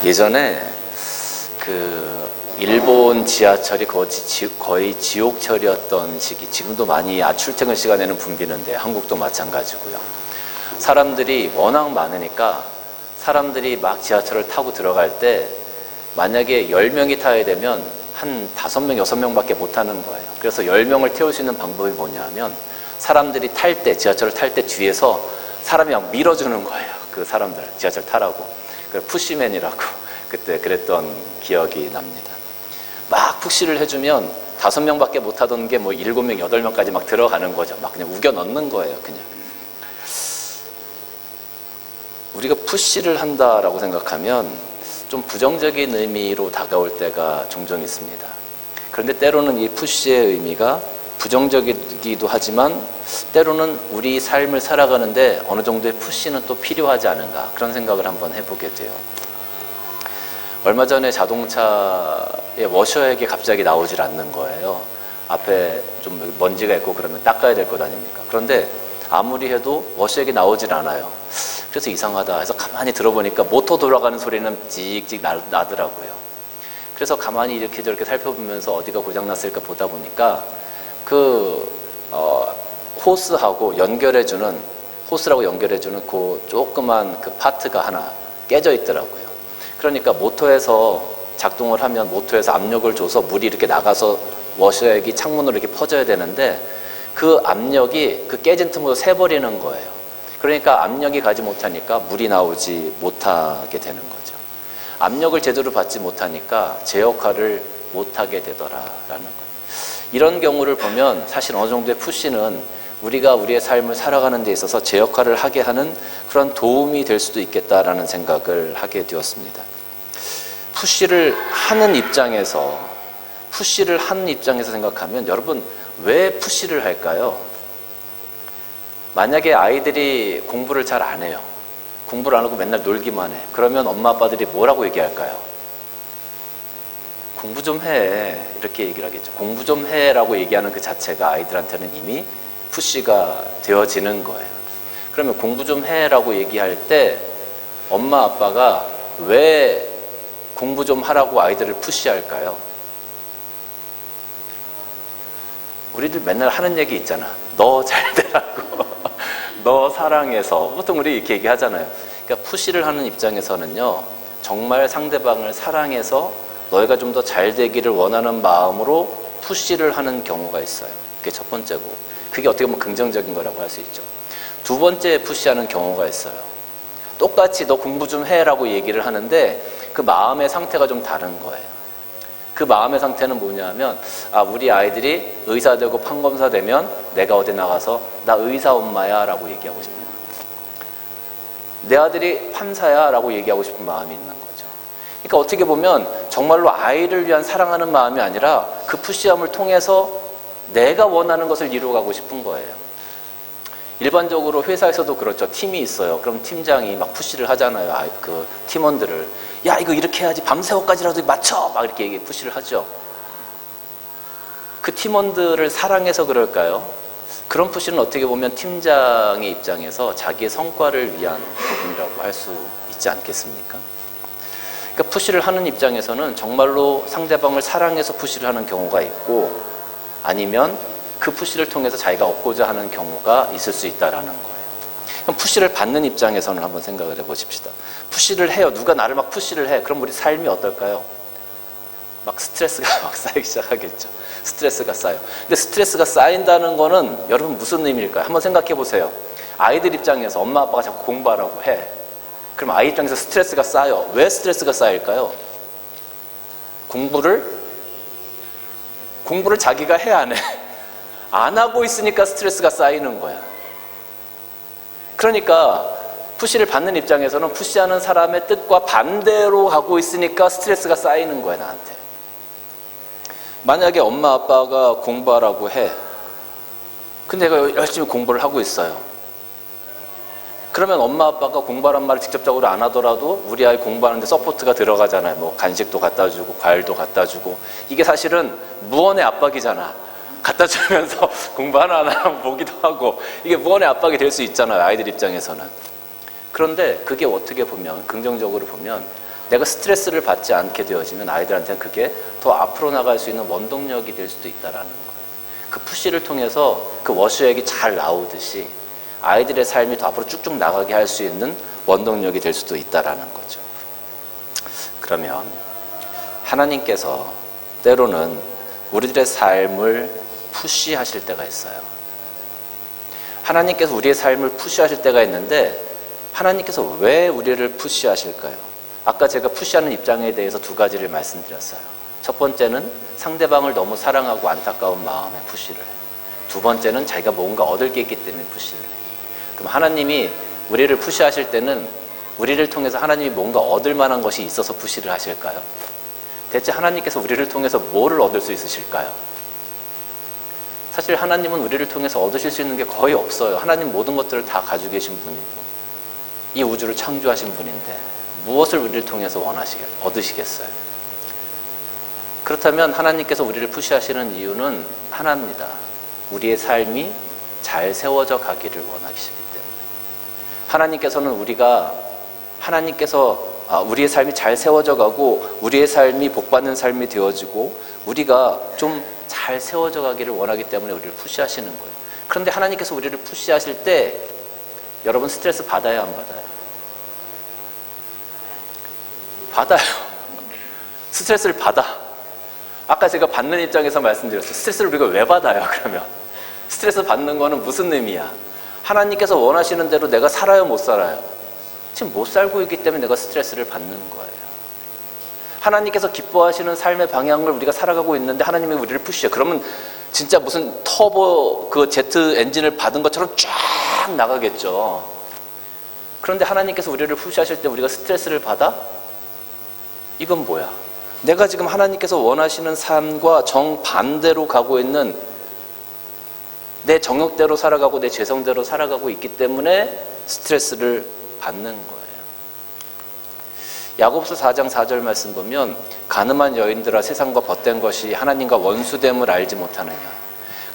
예전에 일본 지하철이 거의 지옥철이었던 시기, 지금도 많이 출퇴근 시간에는 붐비는데 한국도 마찬가지고요. 사람들이 워낙 많으니까 사람들이 막 지하철을 타고 들어갈 때 만약에 10명이 타야 되면 한 5명, 6명밖에 못 타는 거예요. 그래서 10명을 태울 수 있는 방법이 뭐냐면 사람들이 탈 때, 지하철을 탈 때 뒤에서 사람이 막 밀어주는 거예요. 그 사람들 지하철 타라고. 푸시맨이라고 그때 그랬던 기억이 납니다. 막 푸시를 해주면 5명밖에 못 타던 게 뭐 7명, 8명까지 막 들어가는 거죠. 막 그냥 우겨 넣는 거예요. 그냥. 우리가 푸시를 한다라고 생각하면 좀 부정적인 의미로 다가올 때가 종종 있습니다. 그런데 때로는 이 푸시의 의미가 부정적이기도 하지만 때로는 우리 삶을 살아가는데 어느 정도의 푸시는 또 필요하지 않은가, 그런 생각을 한번 해보게 돼요. 얼마 전에 자동차에 워셔액이 갑자기 나오질 않는 거예요. 앞에 좀 먼지가 있고 그러면 닦아야 될 것 아닙니까? 그런데 아무리 해도 워셔액이 나오질 않아요. 그래서 이상하다 해서 가만히 들어보니까 모터 돌아가는 소리는 찍찍 나더라고요. 그래서 가만히 이렇게 저렇게 살펴보면서 어디가 고장났을까 보다 보니까 호스라고 연결해주는 그 조그만 그 파트가 하나 깨져 있더라고요. 그러니까 모터에서 작동을 하면 모터에서 압력을 줘서 물이 이렇게 나가서 워셔액이 창문으로 이렇게 퍼져야 되는데 그 압력이 그 깨진 틈으로 새버리는 거예요. 그러니까 압력이 가지 못하니까 물이 나오지 못하게 되는 거죠. 압력을 제대로 받지 못하니까 제 역할을 못하게 되더라라는 거예요. 이런 경우를 보면 사실 어느 정도의 푸시는 우리가 우리의 삶을 살아가는 데 있어서 제 역할을 하게 하는 그런 도움이 될 수도 있겠다라는 생각을 하게 되었습니다. 푸시를 하는 입장에서 생각하면 여러분 왜 푸시를 할까요? 만약에 아이들이 공부를 잘 안 해요. 공부를 안 하고 맨날 놀기만 해. 그러면 엄마 아빠들이 뭐라고 얘기할까요? 공부 좀 해. 이렇게 얘기를 하겠죠. 공부 좀 해라고 얘기하는 그 자체가 아이들한테는 이미 푸시가 되어지는 거예요. 그러면 공부 좀 해라고 얘기할 때 엄마 아빠가 왜 공부 좀 하라고 아이들을 푸시할까요? 우리들 맨날 하는 얘기 있잖아. 너 잘 되라고. 너 사랑해서. 보통 우리 이렇게 얘기하잖아요. 그러니까 푸시를 하는 입장에서는요, 정말 상대방을 사랑해서 너희가 좀 더 잘 되기를 원하는 마음으로 푸시를 하는 경우가 있어요. 그게 첫 번째고, 그게 어떻게 보면 긍정적인 거라고 할 수 있죠. 두 번째 푸시하는 경우가 있어요. 똑같이 너 공부 좀 해라고 얘기를 하는데 그 마음의 상태가 좀 다른 거예요. 그 마음의 상태는 뭐냐면, 우리 아이들이 의사 되고 판검사 되면 내가 어디 나가서 나 의사 엄마야 라고 얘기하고 싶은 거예요. 내 아들이 판사야 라고 얘기하고 싶은 마음이 있는 거죠. 그러니까 어떻게 보면 정말로 아이를 위한 사랑하는 마음이 아니라 그 푸시함을 통해서 내가 원하는 것을 이루어가고 싶은 거예요. 일반적으로 회사에서도 그렇죠. 팀이 있어요. 그럼 팀장이 막 푸시를 하잖아요. 그 팀원들을. 야, 이거 이렇게 해야지. 밤새워까지라도 맞춰! 막 이렇게 푸시를 하죠. 그 팀원들을 사랑해서 그럴까요? 그런 푸시는 어떻게 보면 팀장의 입장에서 자기의 성과를 위한 부분이라고 할 수 있지 않겠습니까? 그러니까 푸시를 하는 입장에서는 정말로 상대방을 사랑해서 푸시를 하는 경우가 있고, 아니면 그 푸시를 통해서 자기가 얻고자 하는 경우가 있을 수 있다는 거예요. 그럼 푸시를 받는 입장에서는 한번 생각을 해보십시다. 푸시를 해요. 누가 나를 막 푸시를 해. 그럼 우리 삶이 어떨까요? 막 스트레스가 막 쌓이기 시작하겠죠. 스트레스가 쌓여. 근데 스트레스가 쌓인다는 거는 여러분 무슨 의미일까요? 한번 생각해 보세요. 아이들 입장에서 엄마 아빠가 자꾸 공부하라고 해. 그럼 아이 입장에서 스트레스가 쌓여. 왜 스트레스가 쌓일까요? 공부를 자기가 해, 안 해? 안 하고 있으니까 스트레스가 쌓이는 거야. 그러니까 푸시를 받는 입장에서는 푸시하는 사람의 뜻과 반대로 가고 있으니까 스트레스가 쌓이는 거야, 나한테. 만약에 엄마 아빠가 공부하라고 해. 근데 내가 열심히 공부를 하고 있어요. 그러면 엄마 아빠가 공부하란 말을 직접적으로 안 하더라도 우리 아이 공부하는데 서포트가 들어가잖아요. 뭐 간식도 갖다 주고 과일도 갖다 주고. 이게 사실은 무언의 압박이잖아. 갖다 주면서 공부 하나하나 보기도 하고. 이게 무언의 압박이 될 수 있잖아요, 아이들 입장에서는. 그런데 그게 어떻게 보면, 긍정적으로 보면 내가 스트레스를 받지 않게 되어지면 아이들한테는 그게 더 앞으로 나갈 수 있는 원동력이 될 수도 있다라는 거예요. 그 푸시를 통해서 그 워셔액이 잘 나오듯이 아이들의 삶이 더 앞으로 쭉쭉 나가게 할 수 있는 원동력이 될 수도 있다라는 거죠. 그러면 하나님께서 때로는 우리들의 삶을 푸시하실 때가 있어요. 하나님께서 우리의 삶을 푸시하실 때가 있는데 하나님께서 왜 우리를 푸시하실까요? 아까 제가 푸시하는 입장에 대해서 두 가지를 말씀드렸어요. 첫 번째는 상대방을 너무 사랑하고 안타까운 마음에 푸시를 해요. 두 번째는 자기가 뭔가 얻을 게 있기 때문에 푸시를 해요. 그럼 하나님이 우리를 푸시하실 때는 우리를 통해서 하나님이 뭔가 얻을 만한 것이 있어서 푸시를 하실까요? 대체 하나님께서 우리를 통해서 뭐를 얻을 수 있으실까요? 사실 하나님은 우리를 통해서 얻으실 수 있는 게 거의 없어요. 하나님 모든 것들을 다 가지고 계신 분이고 이 우주를 창조하신 분인데 무엇을 우리를 통해서 얻으시겠어요? 그렇다면 하나님께서 우리를 푸시하시는 이유는 하나입니다. 우리의 삶이 잘 세워져 가기를 원하시기 때문에. 하나님께서는 우리의 삶이 잘 세워져 가고 우리의 삶이 복받는 삶이 되어지고 우리가 좀 잘 세워져 가기를 원하기 때문에 우리를 푸시하시는 거예요. 그런데 하나님께서 우리를 푸시하실 때 여러분 스트레스 받아요, 안 받아요? 받아요. 스트레스를 받아. 아까 제가 받는 입장에서 말씀드렸어요. 스트레스를 우리가 왜 받아요, 그러면? 스트레스 받는 거는 무슨 의미야? 하나님께서 원하시는 대로 내가 살아요, 못 살아요? 지금 못 살고 있기 때문에 내가 스트레스를 받는 거예요. 하나님께서 기뻐하시는 삶의 방향을 우리가 살아가고 있는데 하나님이 우리를 푸시해요. 그러면 진짜 무슨 터보 그 제트 엔진을 받은 것처럼 쫙 나가겠죠. 그런데 하나님께서 우리를 푸시하실 때 우리가 스트레스를 받아? 이건 뭐야? 내가 지금 하나님께서 원하시는 삶과 정반대로 가고 있는 내 정욕대로 살아가고 내 죄성대로 살아가고 있기 때문에 스트레스를 받는 거예요. 야고보서 4장 4절 말씀 보면 가늠한 여인들아 세상과 벗된 것이 하나님과 원수됨을 알지 못하느냐.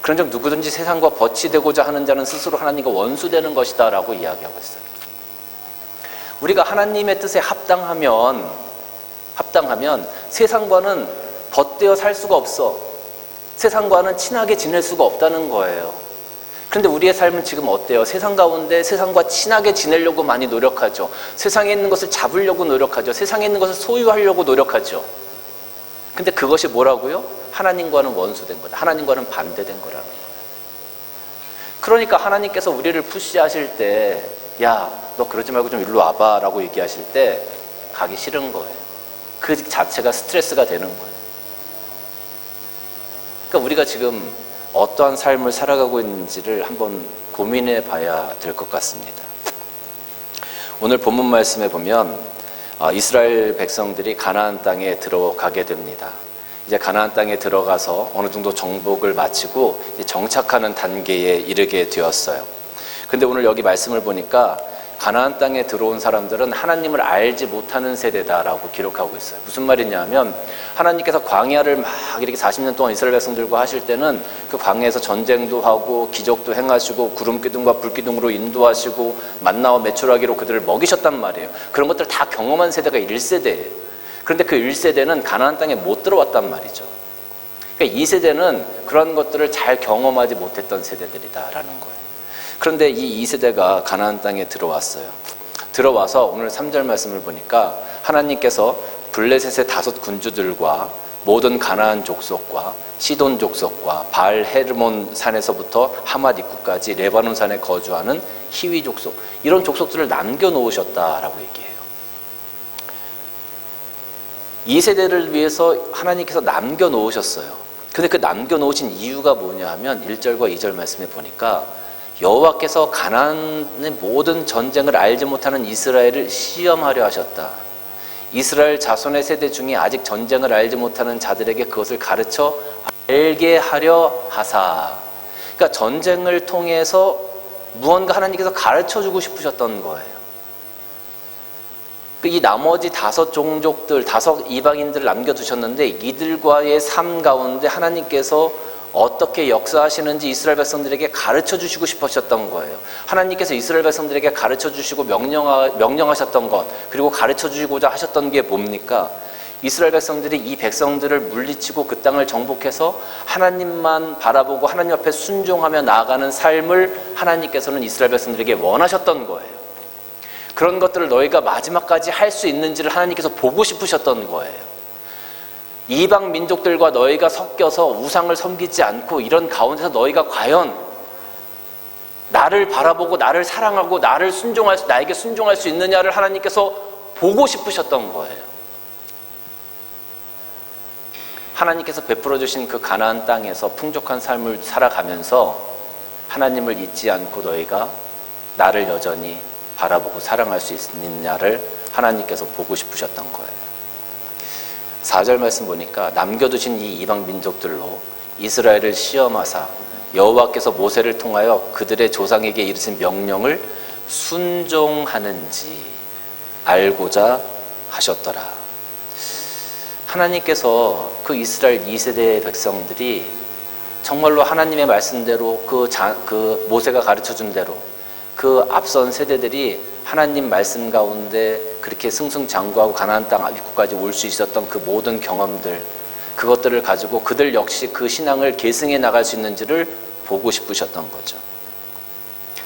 그런즉 누구든지 세상과 벗이 되고자 하는 자는 스스로 하나님과 원수되는 것이다 라고 이야기하고 있어요. 우리가 하나님의 뜻에 합당하면 세상과는 벗되어 살 수가 없어. 세상과는 친하게 지낼 수가 없다는 거예요. 그런데 우리의 삶은 지금 어때요? 세상 가운데 세상과 친하게 지내려고 많이 노력하죠. 세상에 있는 것을 잡으려고 노력하죠. 세상에 있는 것을 소유하려고 노력하죠. 근데 그것이 뭐라고요? 하나님과는 원수된 거다. 하나님과는 반대된 거라는 거예요. 그러니까 하나님께서 우리를 푸시하실 때 야, 너 그러지 말고 좀 일로 와봐 라고 얘기하실 때 가기 싫은 거예요. 그 자체가 스트레스가 되는 거예요. 그러니까 우리가 지금 어떠한 삶을 살아가고 있는지를 한번 고민해 봐야 될 것 같습니다. 오늘 본문 말씀에 보면 이스라엘 백성들이 가나안 땅에 들어가게 됩니다. 이제 가나안 땅에 들어가서 어느 정도 정복을 마치고 정착하는 단계에 이르게 되었어요. 근데 오늘 여기 말씀을 보니까 가나안 땅에 들어온 사람들은 하나님을 알지 못하는 세대다라고 기록하고 있어요. 무슨 말이냐면 하나님께서 광야를 막 이렇게 40년 동안 이스라엘 백성들과 하실 때는 그 광야에서 전쟁도 하고 기적도 행하시고 구름 기둥과 불 기둥으로 인도하시고 만나와 메추라기로 그들을 먹이셨단 말이에요. 그런 것들 다 경험한 세대가 1세대예요. 그런데 그 1세대는 가나안 땅에 못 들어왔단 말이죠. 그러니까 2세대는 그런 것들을 잘 경험하지 못했던 세대들이다라는 거예요. 그런데 이 2세대가 가나안 땅에 들어왔어요. 들어와서 오늘 3절 말씀을 보니까 하나님께서 블레셋의 5 군주들과 모든 가나안 족속과 시돈 족속과 바알 헤르몬 산에서부터 하맛 입구까지 레바논 산에 거주하는 히위 족속, 이런 족속들을 남겨놓으셨다라고 얘기해요. 2세대를 위해서 하나님께서 남겨놓으셨어요. 근데 그 남겨놓으신 이유가 뭐냐 하면 1절과 2절 말씀에 보니까 여호와께서 가나안의 모든 전쟁을 알지 못하는 이스라엘을 시험하려 하셨다. 이스라엘 자손의 세대 중에 아직 전쟁을 알지 못하는 자들에게 그것을 가르쳐 알게 하려 하사. 그러니까 전쟁을 통해서 무언가 하나님께서 가르쳐주고 싶으셨던 거예요. 이 나머지 5 종족들, 5 이방인들을 남겨두셨는데 이들과의 삶 가운데 하나님께서 어떻게 역사하시는지 이스라엘 백성들에게 가르쳐 주시고 싶으셨던 거예요. 하나님께서 이스라엘 백성들에게 가르쳐 주시고 명령하셨던 것, 그리고 가르쳐 주시고자 하셨던 게 뭡니까? 이스라엘 백성들이 이 백성들을 물리치고 그 땅을 정복해서 하나님만 바라보고 하나님 앞에 순종하며 나아가는 삶을 하나님께서는 이스라엘 백성들에게 원하셨던 거예요. 그런 것들을 너희가 마지막까지 할 수 있는지를 하나님께서 보고 싶으셨던 거예요. 이방 민족들과 너희가 섞여서 우상을 섬기지 않고 이런 가운데서 너희가 과연 나를 바라보고 나를 사랑하고 나에게 순종할 수 있느냐를 하나님께서 보고 싶으셨던 거예요. 하나님께서 베풀어 주신 그 가나안 땅에서 풍족한 삶을 살아가면서 하나님을 잊지 않고 너희가 나를 여전히 바라보고 사랑할 수 있느냐를 하나님께서 보고 싶으셨던 거예요. 4절 말씀 보니까 남겨두신 이 이방 민족들로 이스라엘을 시험하사 여호와께서 모세를 통하여 그들의 조상에게 이르신 명령을 순종하는지 알고자 하셨더라. 하나님께서 그 이스라엘 2세대의 백성들이 정말로 하나님의 말씀대로 그 모세가 가르쳐준 대로 그 앞선 세대들이 하나님 말씀 가운데 그렇게 승승장구하고 가나안 땅 입구까지 올 수 있었던 그 모든 경험들, 그것들을 가지고 그들 역시 그 신앙을 계승해 나갈 수 있는지를 보고 싶으셨던 거죠.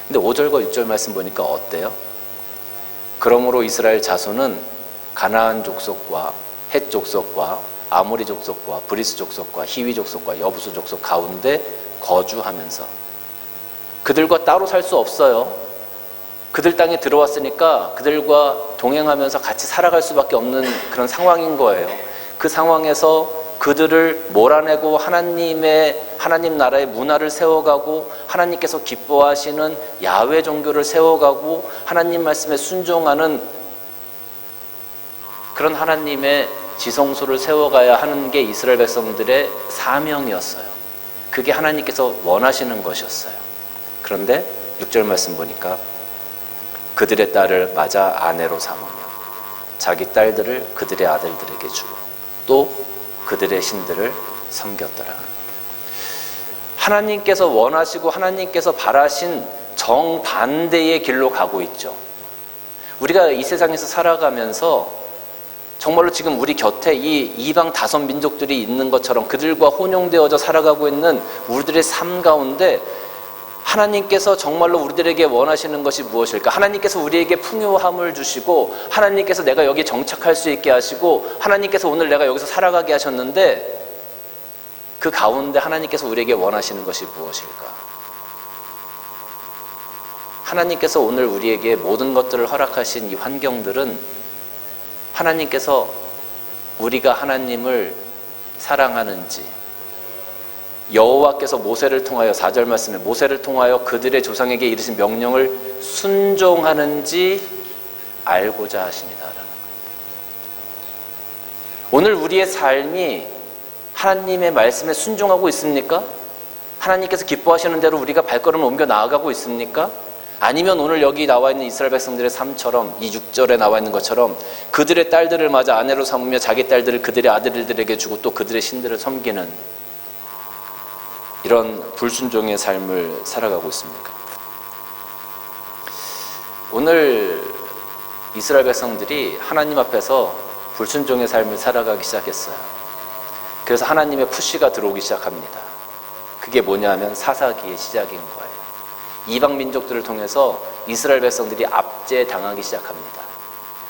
근데 5절과 6절 말씀 보니까 어때요? 그러므로 이스라엘 자손은 가나안 족속과 헷 족속과 아모리 족속과 브리스 족속과 히위 족속과 여부수 족속 가운데 거주하면서 그들과 따로 살 수 없어요. 그들 땅에 들어왔으니까 그들과 동행하면서 같이 살아갈 수밖에 없는 그런 상황인 거예요. 그 상황에서 그들을 몰아내고 하나님 나라의 문화를 세워가고 하나님께서 기뻐하시는 야훼 종교를 세워가고 하나님 말씀에 순종하는 그런 하나님의 지성소를 세워가야 하는 게 이스라엘 백성들의 사명이었어요. 그게 하나님께서 원하시는 것이었어요. 그런데 6절 말씀 보니까 그들의 딸을 맞아 아내로 삼으며 자기 딸들을 그들의 아들들에게 주고 또 그들의 신들을 섬겼더라. 하나님께서 원하시고 하나님께서 바라신 정반대의 길로 가고 있죠. 우리가 이 세상에서 살아가면서 정말로 지금 우리 곁에 이 이방 다섯 민족들이 있는 것처럼 그들과 혼용되어져 살아가고 있는 우리들의 삶 가운데 하나님께서 정말로 우리들에게 원하시는 것이 무엇일까? 하나님께서 우리에게 풍요함을 주시고 하나님께서 내가 여기 정착할 수 있게 하시고 하나님께서 오늘 내가 여기서 살아가게 하셨는데 그 가운데 하나님께서 우리에게 원하시는 것이 무엇일까? 하나님께서 오늘 우리에게 모든 것들을 허락하신 이 환경들은 하나님께서 우리가 하나님을 사랑하는지 여호와께서 모세를 통하여 4절 말씀에 모세를 통하여 그들의 조상에게 이르신 명령을 순종하는지 알고자 하십니다라는 거예요. 오늘 우리의 삶이 하나님의 말씀에 순종하고 있습니까? 하나님께서 기뻐하시는 대로 우리가 발걸음을 옮겨 나아가고 있습니까? 아니면 오늘 여기 나와 있는 이스라엘 백성들의 삶처럼 이 6절에 나와 있는 것처럼 그들의 딸들을 맞아 아내로 삼으며 자기 딸들을 그들의 아들들에게 주고 또 그들의 신들을 섬기는 이런 불순종의 삶을 살아가고 있습니까? 오늘 이스라엘 백성들이 하나님 앞에서 불순종의 삶을 살아가기 시작했어요. 그래서 하나님의 푸시가 들어오기 시작합니다. 그게 뭐냐면 사사기의 시작인 거예요. 이방 민족들을 통해서 이스라엘 백성들이 압제당하기 시작합니다.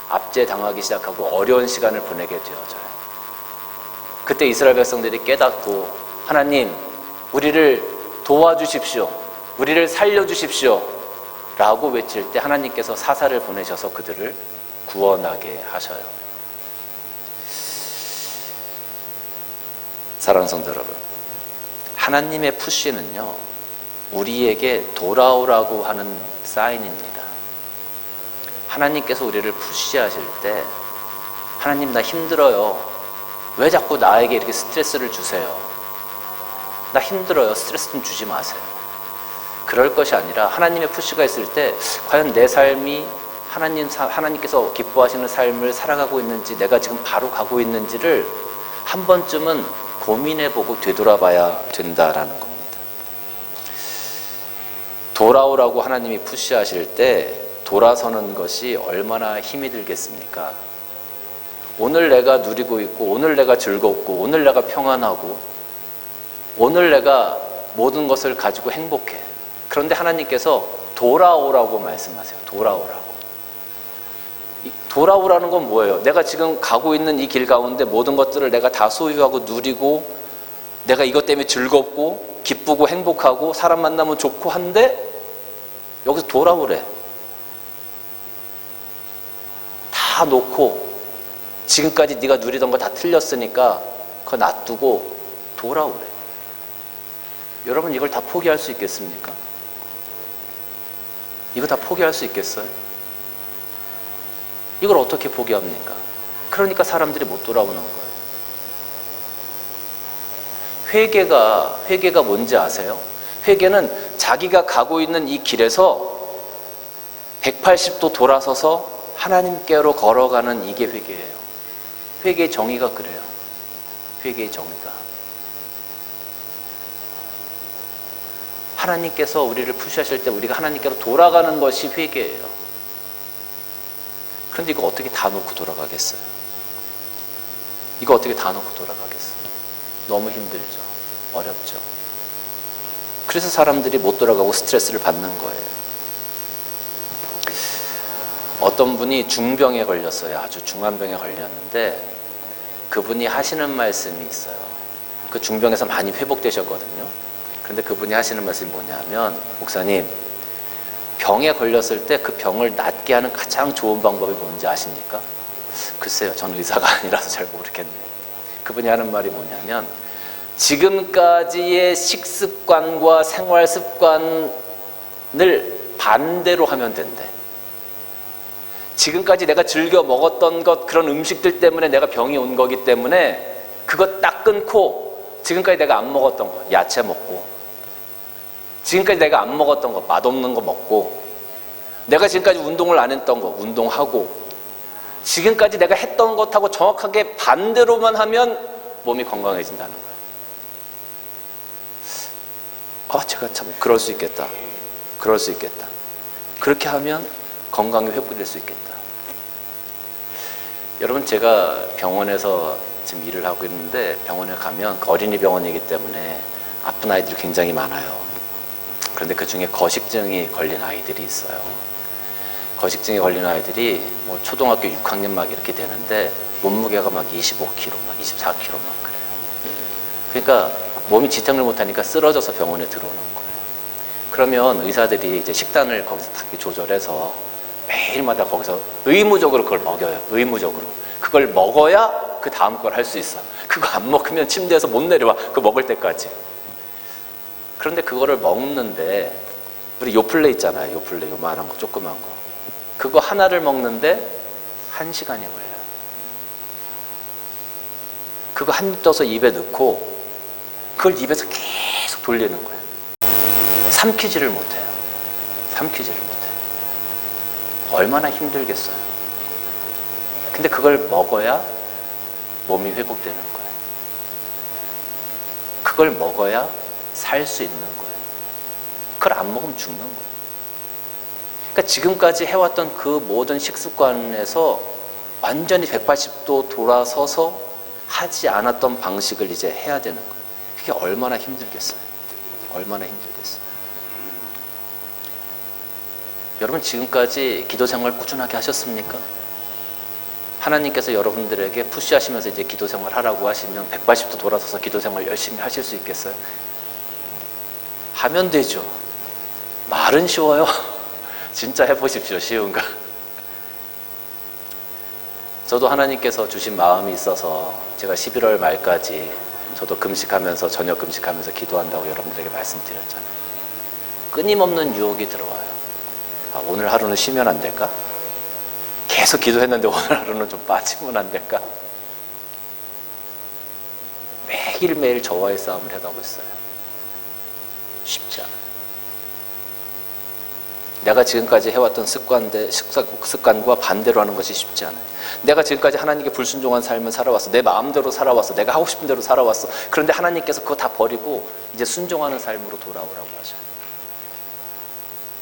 압제당하기 시작하고 어려운 시간을 보내게 되어져요. 그때 이스라엘 백성들이 깨닫고 하나님 우리를 도와주십시오. 우리를 살려주십시오. 라고 외칠 때 하나님께서 사사를 보내셔서 그들을 구원하게 하셔요. 사랑하는 성도 여러분, 하나님의 푸시는요 우리에게 돌아오라고 하는 사인입니다. 하나님께서 우리를 푸시하실 때 하나님 나 힘들어요. 왜 자꾸 나에게 이렇게 스트레스를 주세요? 나 힘들어요. 스트레스 좀 주지 마세요. 그럴 것이 아니라 하나님의 푸시가 있을 때 과연 내 삶이 하나님께서 기뻐하시는 삶을 살아가고 있는지 내가 지금 바로 가고 있는지를 한 번쯤은 고민해보고 되돌아봐야 된다라는 겁니다. 돌아오라고 하나님이 푸시하실 때 돌아서는 것이 얼마나 힘이 들겠습니까? 오늘 내가 누리고 있고, 오늘 내가 즐겁고, 오늘 내가 평안하고, 오늘 내가 모든 것을 가지고 행복해. 그런데 하나님께서 돌아오라고 말씀하세요. 돌아오라고. 돌아오라는 건 뭐예요? 내가 지금 가고 있는 이 길 가운데 모든 것들을 내가 다 소유하고 누리고, 내가 이것 때문에 즐겁고 기쁘고 행복하고 사람 만나면 좋고 한데 여기서 돌아오래. 다 놓고 지금까지 네가 누리던 거 다 틀렸으니까 그거 놔두고 돌아오래. 여러분, 이걸 다 포기할 수 있겠습니까? 이거 다 포기할 수 있겠어요? 이걸 어떻게 포기합니까? 그러니까 사람들이 못 돌아오는 거예요. 회개가 뭔지 아세요? 회개는 자기가 가고 있는 이 길에서 180도 돌아서서 하나님께로 걸어가는 이게 회개예요. 회개의 정의가 그래요. 회개의 정의가. 하나님께서 우리를 푸시하실 때 우리가 하나님께로 돌아가는 것이 회개예요. 그런데 이거 어떻게 다 놓고 돌아가겠어요? 이거 어떻게 다 놓고 돌아가겠어요? 너무 힘들죠. 어렵죠. 그래서 사람들이 못 돌아가고 스트레스를 받는 거예요. 어떤 분이 중병에 걸렸어요. 아주 중한 병에 걸렸는데 그분이 하시는 말씀이 있어요. 그 중병에서 많이 회복되셨거든요. 그런데 그분이 하시는 말씀이 뭐냐면, 목사님, 병에 걸렸을 때 그 병을 낫게 하는 가장 좋은 방법이 뭔지 아십니까? 글쎄요, 저는 의사가 아니라서 잘 모르겠네요. 그분이 하는 말이 뭐냐면, 지금까지의 식습관과 생활습관을 반대로 하면 된대. 지금까지 내가 즐겨 먹었던 것, 그런 음식들 때문에 내가 병이 온 거기 때문에 그거 딱 끊고 지금까지 내가 안 먹었던 거, 야채 먹고, 지금까지 내가 안 먹었던 거, 맛없는 거 먹고, 내가 지금까지 운동을 안 했던 거 운동하고, 지금까지 내가 했던 것하고 정확하게 반대로만 하면 몸이 건강해진다는 거예요. 제가 참 그럴 수 있겠다. 그럴 수 있겠다. 그렇게 하면 건강이 회복될 수 있겠다. 여러분, 제가 병원에서 지금 일을 하고 있는데 병원에 가면 어린이 병원이기 때문에 아픈 아이들이 굉장히 많아요. 그런데 그 중에 거식증이 걸린 아이들이 있어요. 거식증이 걸린 아이들이 뭐 초등학교 6학년 막 이렇게 되는데 몸무게가 막 25kg, 막 24kg 막 그래요. 그러니까 몸이 지탱을 못하니까 쓰러져서 병원에 들어오는 거예요. 그러면 의사들이 이제 식단을 거기서 딱 조절해서 매일마다 거기서 의무적으로 그걸 먹여요. 의무적으로. 그걸 먹어야 그 다음 걸 할 수 있어. 그거 안 먹으면 침대에서 못 내려와. 그거 먹을 때까지. 그런데 그거를 먹는데, 우리 요플레 있잖아요. 요플레 요만한 거, 조그만 거. 그거 하나를 먹는데 1시간이 걸려요. 그거 한 입 떠서 입에 넣고 그걸 입에서 계속 돌리는 거예요. 삼키지를 못해요. 삼키지를 못해요. 얼마나 힘들겠어요. 근데 그걸 먹어야 몸이 회복되는 거예요. 그걸 먹어야 살 수 있는 거예요. 그걸 안 먹으면 죽는 거예요. 그러니까 지금까지 해왔던 그 모든 식습관에서 완전히 180도 돌아서서 하지 않았던 방식을 이제 해야 되는 거예요. 그게 얼마나 힘들겠어요. 얼마나 힘들겠어요. 여러분, 지금까지 기도 생활 꾸준하게 하셨습니까? 하나님께서 여러분들에게 푸시하시면서 이제 기도 생활 하라고 하시면 180도 돌아서서 기도 생활 열심히 하실 수 있겠어요? 하면 되죠. 말은 쉬워요. 진짜 해보십시오. 쉬운가? 저도 하나님께서 주신 마음이 있어서 제가 11월 말까지 저도 금식하면서, 저녁 금식하면서 기도한다고 여러분들에게 말씀드렸잖아요. 끊임없는 유혹이 들어와요. 오늘 하루는 쉬면 안 될까? 계속 기도했는데 오늘 하루는 좀 빠지면 안 될까? 매일매일 저와의 싸움을 해가고 있어요. 쉽지 않아요. 내가 지금까지 해왔던 습관과 반대로 하는 것이 쉽지 않아요. 내가 지금까지 하나님께 불순종한 삶을 살아왔어. 내 마음대로 살아왔어. 내가 하고 싶은 대로 살아왔어. 그런데 하나님께서 그거 다 버리고 이제 순종하는 삶으로 돌아오라고 하셔요.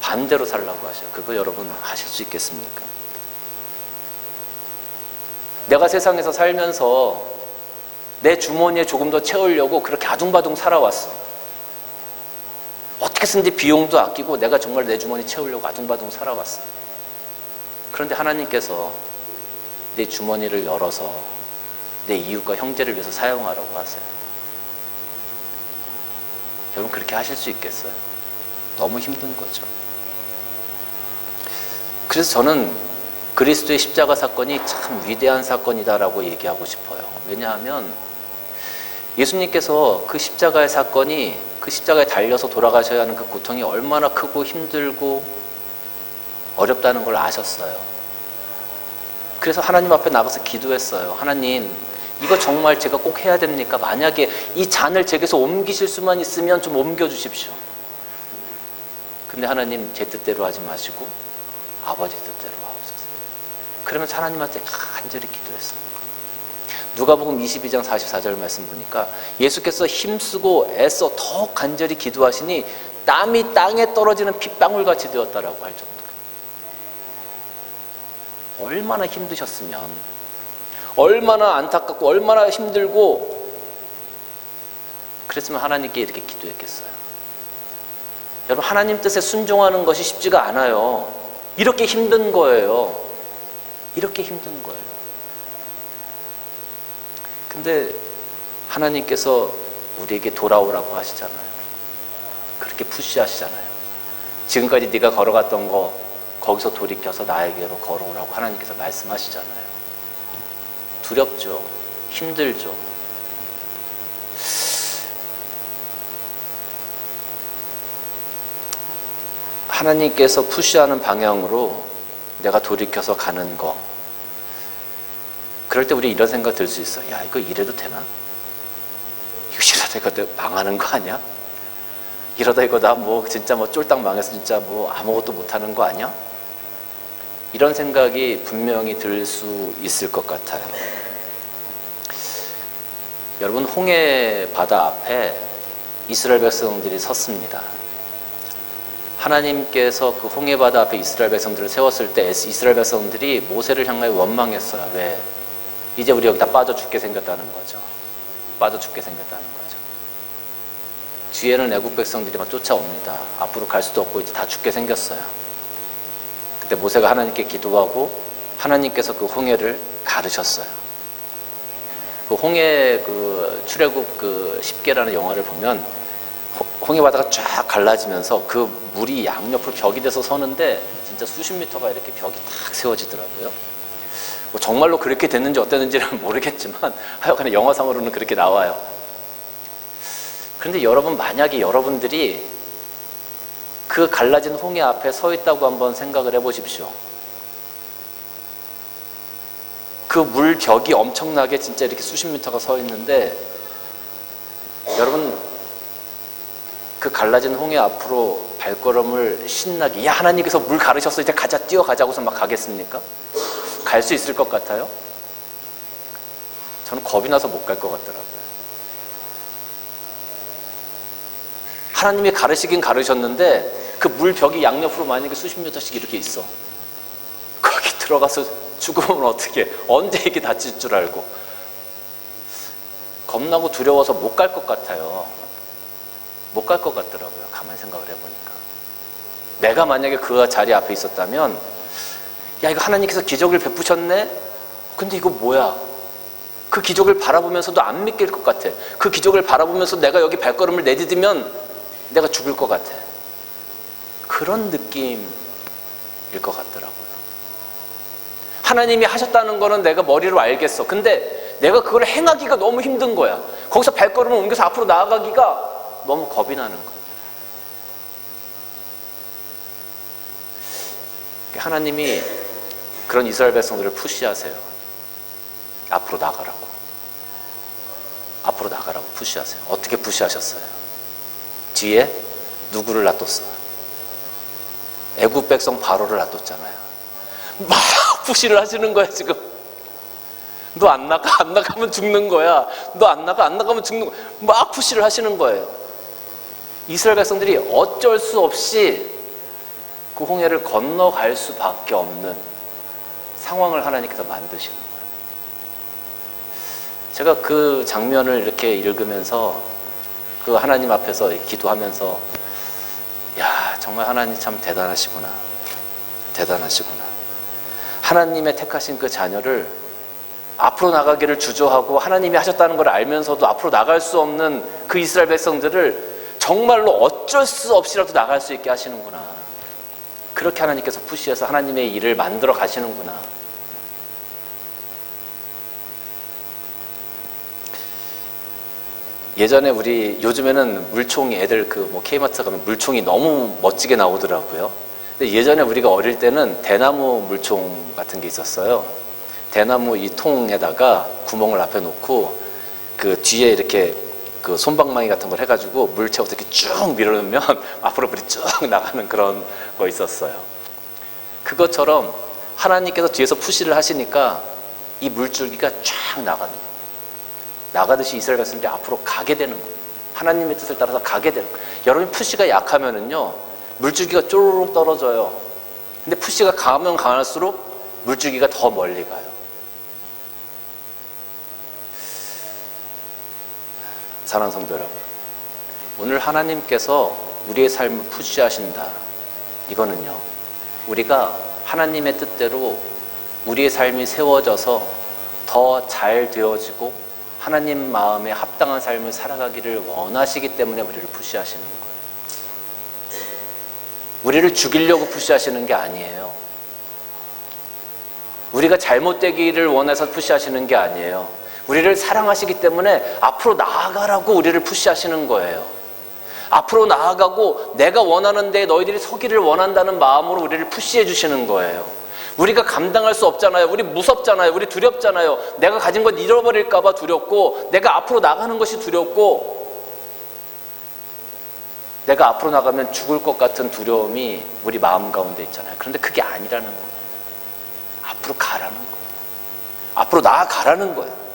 반대로 살라고 하셔요. 그거 여러분 하실 수 있겠습니까? 내가 세상에서 살면서 내 주머니에 조금 더 채우려고 그렇게 아둥바둥 살아왔어. 어떻게 쓰는지 비용도 아끼고 내가 정말 내 주머니 채우려고 아둥바둥 살아왔어. 그런데 하나님께서 내 주머니를 열어서 내 이웃과 형제를 위해서 사용하라고 하세요. 여러분 그렇게 하실 수 있겠어요? 너무 힘든 거죠. 그래서 저는 그리스도의 십자가 사건이 참 위대한 사건이다라고 얘기하고 싶어요. 왜냐하면 예수님께서 그 십자가의 사건이 그 십자가에 달려서 돌아가셔야 하는 그 고통이 얼마나 크고 힘들고 어렵다는 걸 아셨어요. 그래서 하나님 앞에 나가서 기도했어요. 하나님, 이거 정말 제가 꼭 해야 됩니까? 만약에 이 잔을 제게서 옮기실 수만 있으면 좀 옮겨주십시오. 근데 하나님 제 뜻대로 하지 마시고 아버지 뜻대로 하옵소서. 그러면서 하나님한테 간절히 기도했어요. 누가복음 22장 44절 말씀 보니까 예수께서 힘쓰고 애써 더 간절히 기도하시니 땀이 땅에 떨어지는 핏방울같이 되었다라고 할 정도로 얼마나 힘드셨으면, 얼마나 안타깝고 얼마나 힘들고 그랬으면 하나님께 이렇게 기도했겠어요. 여러분 하나님 뜻에 순종하는 것이 쉽지가 않아요. 이렇게 힘든 거예요. 이렇게 힘든 거예요. 근데 하나님께서 우리에게 돌아오라고 하시잖아요. 그렇게 푸시하시잖아요. 지금까지 네가 걸어갔던 거 거기서 돌이켜서 나에게로 걸어오라고 하나님께서 말씀하시잖아요. 두렵죠. 힘들죠. 하나님께서 푸시하는 방향으로 내가 돌이켜서 가는 거, 그럴 때 우리 이런 생각 들 수 있어. 야, 이거 이래도 되나? 이러다 이거 망하는 거 아니야? 이러다 이거 나 뭐 진짜 뭐 쫄딱 망해서 진짜 뭐 아무것도 못하는 거 아니야? 이런 생각이 분명히 들 수 있을 것 같아요. 여러분 홍해 바다 앞에 이스라엘 백성들이 섰습니다. 하나님께서 그 홍해 바다 앞에 이스라엘 백성들을 세웠을 때 이스라엘 백성들이 모세를 향하여 원망했어요. 왜? 이제 우리 여기 다 빠져 죽게 생겼다는 거죠. 빠져 죽게 생겼다는 거죠. 뒤에는 애국 백성들이 막 쫓아옵니다. 앞으로 갈 수도 없고 이제 다 죽게 생겼어요. 그때 모세가 하나님께 기도하고 하나님께서 그 홍해를 가르셨어요. 그 홍해 그 출애굽 그 10개라는 영화를 보면 홍해 바다가 쫙 갈라지면서 그 물이 양옆으로 벽이 돼서 서는데 진짜 수십 미터가 이렇게 벽이 탁 세워지더라고요. 뭐 정말로 그렇게 됐는지 어땠는지는 모르겠지만 하여간에 영화상으로는 그렇게 나와요. 그런데 여러분 만약에 여러분들이 그 갈라진 홍해 앞에 서 있다고 한번 생각을 해보십시오. 그 물벽이 엄청나게 진짜 이렇게 수십 미터가 서 있는데 여러분 그 갈라진 홍해 앞으로 발걸음을 신나게 야 하나님께서 물 가르셨어 이제 가자 뛰어가자고서 막 가겠습니까? 갈 수 있을 것 같아요? 저는 겁이 나서 못 갈 것 같더라고요. 하나님이 가르시긴 가르셨는데 그 물벽이 양옆으로 만약에 수십 미터씩 이렇게 있어. 거기 들어가서 죽으면 어떻게 언제 이게 다칠 줄 알고 겁나고 두려워서 못 갈 것 같아요. 못 갈 것 같더라고요. 가만히 생각을 해보니까. 내가 만약에 그 자리 앞에 있었다면 야 이거 하나님께서 기적을 베푸셨네? 근데 이거 뭐야? 그 기적을 바라보면서도 안 믿길 것 같아. 그 기적을 바라보면서 내가 여기 발걸음을 내디디면 내가 죽을 것 같아. 그런 느낌일 것 같더라고요. 하나님이 하셨다는 거는 내가 머리로 알겠어. 근데 내가 그걸 행하기가 너무 힘든 거야. 거기서 발걸음을 옮겨서 앞으로 나아가기가 너무 겁이 나는 거예요. 하나님이 그런 이스라엘 백성들을 푸시하세요. 앞으로 나가라고. 앞으로 나가라고 푸시하세요. 어떻게 푸시하셨어요? 뒤에 누구를 놔뒀어요? 애굽 백성 바로를 놔뒀잖아요. 막 푸시를 하시는 거야 지금. 너 안 나가면 죽는 거야. 너 안 나가면 죽는 거야. 막 푸시를 하시는 거예요. 이스라엘 백성들이 어쩔 수 없이 그 홍해를 건너갈 수밖에 없는 상황을 하나님께서 만드시는 거예요. 제가 그 장면을 이렇게 읽으면서 그 하나님 앞에서 기도하면서 야, 정말 하나님 참 대단하시구나. 대단하시구나. 하나님의 택하신 그 자녀를 앞으로 나가기를 주저하고 하나님이 하셨다는 걸 알면서도 앞으로 나갈 수 없는 그 이스라엘 백성들을 정말로 어쩔 수 없이라도 나갈 수 있게 하시는구나. 그렇게 하나님께서 푸시해서 하나님의 일을 만들어 가시는구나. 예전에 요즘에는 물총이 애들 K마트 가면 물총이 너무 멋지게 나오더라고요. 근데 예전에 우리가 어릴 때는 대나무 물총 같은 게 있었어요. 대나무 이 통에다가 구멍을 앞에 놓고 그 뒤에 이렇게 그 솜방망이 같은 걸 해가지고 물 채워서 이렇게 쭉 밀어넣으면 앞으로 물이 쭉 나가는 그런 거 있었어요. 그것처럼 하나님께서 뒤에서 푸시를 하시니까 이 물줄기가 쫙 나가듯이 이스라엘 백성들이 앞으로 가게 되는 거예요. 하나님의 뜻을 따라서 가게 되는 거예요. 여러분 푸시가 약하면은요 물줄기가 쪼르륵 떨어져요. 근데 푸시가 강하면 강할수록 물줄기가 더 멀리 가요. 사랑하는 성도 여러분, 오늘 하나님께서 우리의 삶을 푸시하신다. 이거는요, 우리가 하나님의 뜻대로 우리의 삶이 세워져서 더 잘 되어지고 하나님 마음에 합당한 삶을 살아가기를 원하시기 때문에 우리를 푸시하시는 거예요. 우리를 죽이려고 푸시하시는 게 아니에요. 우리가 잘못되기를 원해서 푸시하시는 게 아니에요. 우리를 사랑하시기 때문에 앞으로 나아가라고 우리를 푸시하시는 거예요. 앞으로 나아가고 내가 원하는 데 너희들이 서기를 원한다는 마음으로 우리를 푸시해 주시는 거예요. 우리가 감당할 수 없잖아요. 우리 무섭잖아요. 우리 두렵잖아요. 내가 가진 것 잃어버릴까 봐 두렵고, 내가 앞으로 나가는 것이 두렵고, 내가 앞으로 나가면 죽을 것 같은 두려움이 우리 마음 가운데 있잖아요. 그런데 그게 아니라는 거예요. 앞으로 가라는 거예요. 앞으로 나아가라는 거예요.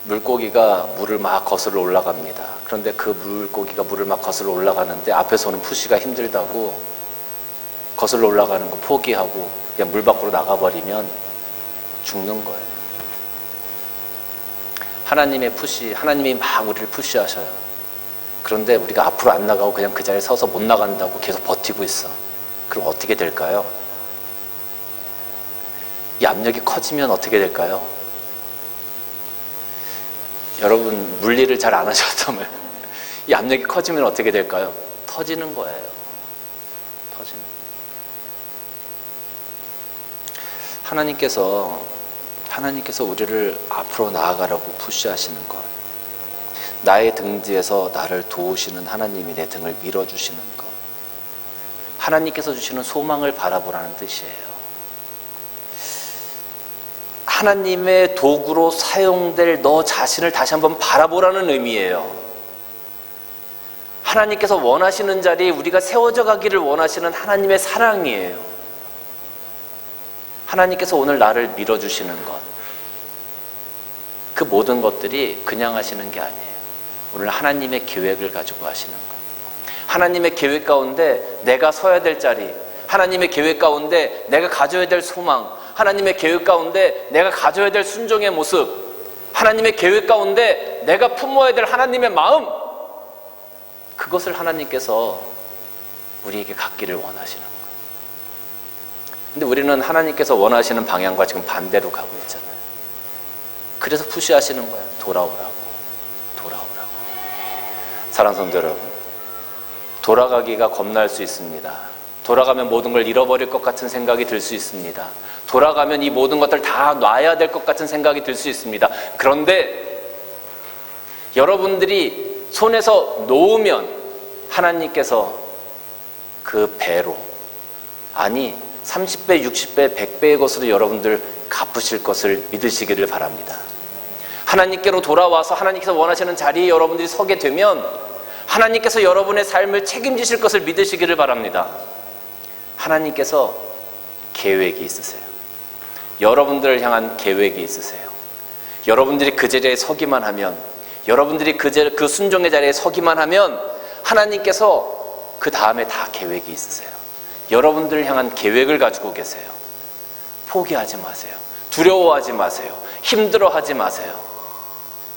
물고기가 물을 막 거슬러 올라갑니다. 그런데 그 물고기가 물을 막 거슬러 올라가는데 앞에서는 푸시가 힘들다고 거슬러 올라가는 거 포기하고 그냥 물 밖으로 나가버리면 죽는 거예요. 하나님의 푸시, 하나님이 막 우리를 푸시하셔요. 그런데 우리가 앞으로 안 나가고 그냥 그 자리에 서서 못 나간다고 계속 버티고 있어. 그럼 어떻게 될까요? 이 압력이 커지면 어떻게 될까요? 여러분 물리를 잘 안 하셨다면 이 압력이 커지면 어떻게 될까요? 터지는 거예요. 터지는. 하나님께서 우리를 앞으로 나아가라고 푸시하시는 것, 나의 등 뒤에서 나를 도우시는 하나님이 내 등을 밀어주시는 것, 하나님께서 주시는 소망을 바라보라는 뜻이에요. 하나님의 도구로 사용될 너 자신을 다시 한번 바라보라는 의미예요. 하나님께서 원하시는 자리에 우리가 세워져 가기를 원하시는 하나님의 사랑이에요. 하나님께서 오늘 나를 밀어주시는 것, 그 모든 것들이 그냥 하시는 게 아니에요. 오늘 하나님의 계획을 가지고 하시는 것. 하나님의 계획 가운데 내가 서야 될 자리, 하나님의 계획 가운데 내가 가져야 될 소망, 하나님의 계획 가운데 내가 가져야 될 순종의 모습, 하나님의 계획 가운데 내가 품어야 될 하나님의 마음, 그것을 하나님께서 우리에게 갖기를 원하시는 거예요. 근데 우리는 하나님께서 원하시는 방향과 지금 반대로 가고 있잖아요. 그래서 푸시하시는 거예요. 돌아오라고. 사랑하는 성도 여러분, 돌아가기가 겁날 수 있습니다. 돌아가면 모든 걸 잃어버릴 것 같은 생각이 들 수 있습니다. 돌아가면 이 모든 것들 다 놔야 될 것 같은 생각이 들 수 있습니다. 그런데 여러분들이 손에서 놓으면 하나님께서 그 배로, 아니 30배, 60배, 100배의 것으로 여러분들 갚으실 것을 믿으시기를 바랍니다. 하나님께로 돌아와서 하나님께서 원하시는 자리에 여러분들이 서게 되면 하나님께서 여러분의 삶을 책임지실 것을 믿으시기를 바랍니다. 하나님께서 계획이 있으세요. 여러분들을 향한 계획이 있으세요. 여러분들이 그 자리에 서기만 하면, 여러분들이 그 순종의 자리에 서기만 하면 하나님께서 그 다음에 다 계획이 있으세요. 여러분들을 향한 계획을 가지고 계세요. 포기하지 마세요. 두려워하지 마세요. 힘들어하지 마세요.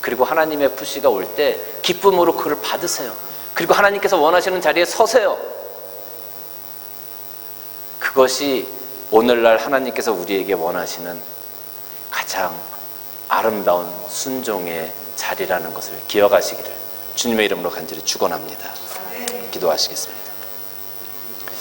그리고 하나님의 푸시가 올 때 기쁨으로 그걸 받으세요. 그리고 하나님께서 원하시는 자리에 서세요. 그것이 오늘날 하나님께서 우리에게 원하시는 가장 아름다운 순종의 자리라는 것을 기억하시기를 주님의 이름으로 간절히 축원합니다. 기도하시겠습니다.